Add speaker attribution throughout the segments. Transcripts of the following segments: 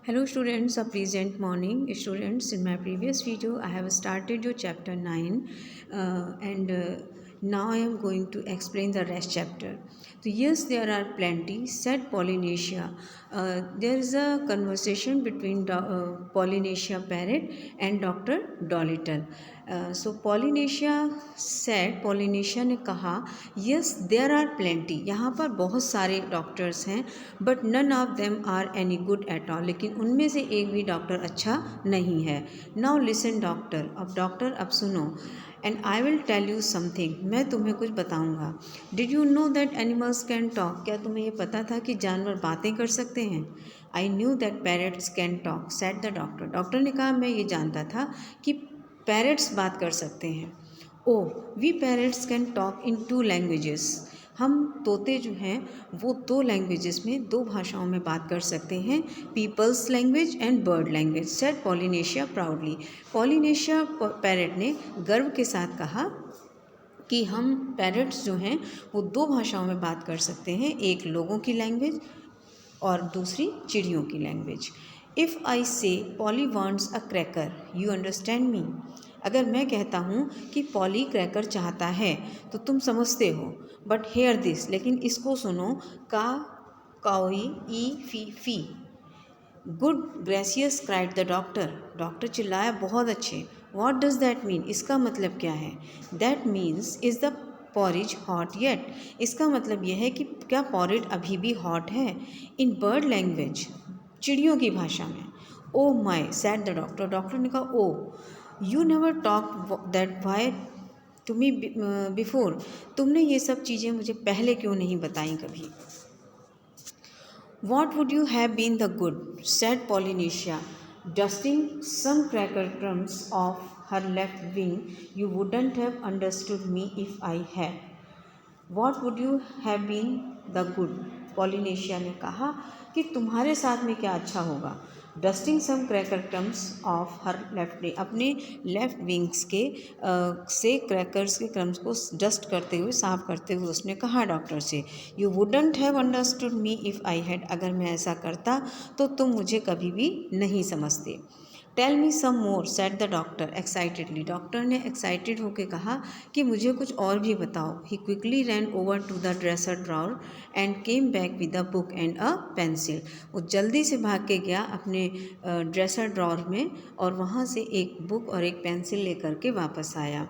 Speaker 1: Hello students, a pleasant morning. Students, in my previous video I have started your chapter 9 and now I am going to explain the rest chapter. So yes, there are plenty, said Polynesia. There is a conversation between Polynesia parrot and Dr. Dolittle. So Polynesia ने कहा yes there are plenty, यहाँ पर बहुत सारे doctors हैं but none of them are any good at all, लेकिन उनमें से एक भी डॉक्टर अच्छा नहीं है. Now listen doctor, अब डॉक्टर अब सुनो. And I will tell you something, मैं तुम्हें कुछ बताऊंगा. Did you know that animals can talk? क्या तुम्हें ये पता था कि जानवर बातें कर सकते हैं? I knew that parrots can talk, said the doctor. Doctor ने कहा मैं ये जानता था कि पैरट्स बात कर सकते हैं. Oh, we parrots can talk in 2 languages. हम तोते जो हैं वो 2 लैंग्वेजेस में 2 भाषाओं में बात कर सकते हैं, peoples language and bird language, said Polynesia proudly. Polynesia parrot ने गर्व के साथ कहा कि हम पैरट्स जो हैं वो 2 भाषाओं में बात कर सकते हैं, एक लोगों की लैंग्वेज और दूसरी चिड़ियों की लैंग्वेज. इफ़ आई से poly wants a cracker, you understand me. अगर मैं कहता हूँ कि पॉली क्रैकर चाहता है तो तुम समझते हो. बट हेयर दिस, लेकिन इसको सुनो. का Kauai E fee fee. Good gracious cried the doctor. Doctor चिल्लाया बहुत अच्छे. व्हाट डज दैट मीन, इसका मतलब क्या है? That means is the porridge hot yet. इसका मतलब यह है कि क्या पॉरिज अभी भी हॉट है. इन बर्ड लैंग्वेज, चिड़ियों की भाषा में. Oh my, said the doctor. Doctor ने कहा oh, you never talk that way to me before. तुमने ये सब चीज़ें मुझे पहले क्यों नहीं बताई कभी. What would you have been the good, said Polynesia, dusting some cracker crumbs off her left wing. You wouldn't have understood me if I have. What would you have been the good. Polynesia ने कहा कि तुम्हारे साथ में क्या अच्छा होगा. Dusting some cracker crumbs off her left wing, अपने लेफ्ट विंग्स के से क्रैकर्स के क्रम्स को डस्ट करते हुए, साफ करते हुए उसने कहा डॉक्टर से. You wouldn't have understood me if I had. अगर मैं ऐसा करता तो तुम मुझे कभी भी नहीं समझते. Tell me some more, said the doctor excitedly. Doctor ने एक्साइटेड होकर कहा कि मुझे कुछ और भी बताओ. He quickly ran over to the dresser drawer and came back with a book and a pencil. वो जल्दी से भाग के गया अपने ड्रेसर ड्रॉर में और वहाँ से एक बुक और एक पेंसिल लेकर के वापस आया.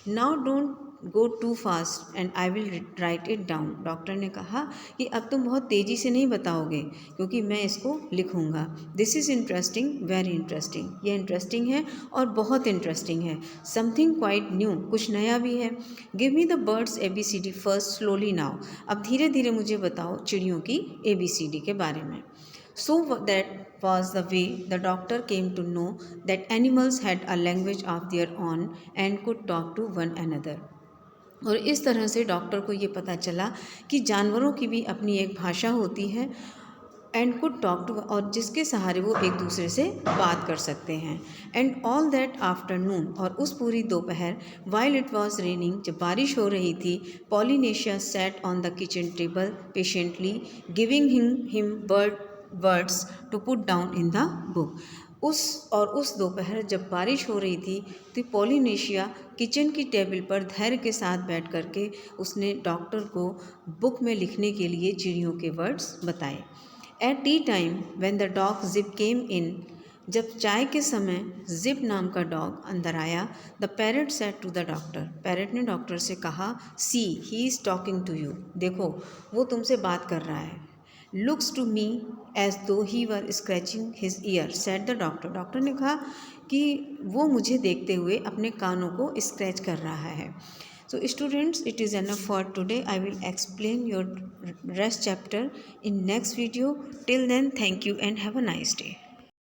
Speaker 1: Now don't go too fast and I will write it down. Doctor ने कहा कि अब तुम बहुत तेज़ी से नहीं बताओगे क्योंकि मैं इसको लिखूँगा. This is interesting, very interesting. ये इंटरेस्टिंग है और बहुत इंटरेस्टिंग है. समथिंग क्वाइट न्यू, कुछ नया भी है. Give me the birds ABCD first slowly now. अब धीरे धीरे मुझे बताओ चिड़ियों की ABCD के बारे में. So that was the way the doctor came to know that animals had a language of their own and could talk to one another. और इस तरह से डॉक्टर को ये पता चला कि जानवरों की भी अपनी एक भाषा होती है एंड कुड टॉक टू, और जिसके सहारे वो एक दूसरे से बात कर सकते हैं. एंड ऑल दैट आफ्टरनून, और उस पूरी दोपहर, वाइल इट वॉज रेनिंग, जब बारिश हो रही थी, Polynesia sat on the kitchen table patiently giving him words to put down in the book. उस दोपहर जब बारिश हो रही थी तो पॉलिनेशिया किचन की टेबल पर धैर्य के साथ बैठ करके उसने डॉक्टर को बुक में लिखने के लिए चिड़ियों के वर्ड्स बताए. At tea time when the dog Jip came in, जब चाय के समय जिप नाम का डॉग अंदर आया, the parrot said to the doctor. Parrot ने डॉक्टर से कहा, see he is talking to you. देखो वो तुमसे बात कर रहा है. Looks to me as though he was scratching his ear, said the doctor. Doctor ने कहा कि वो मुझे देखते हुए अपने कानों को स्क्रैच कर रहा है. So students, it is enough for today. I will explain your rest chapter in next video. Till then, thank you and have a nice day.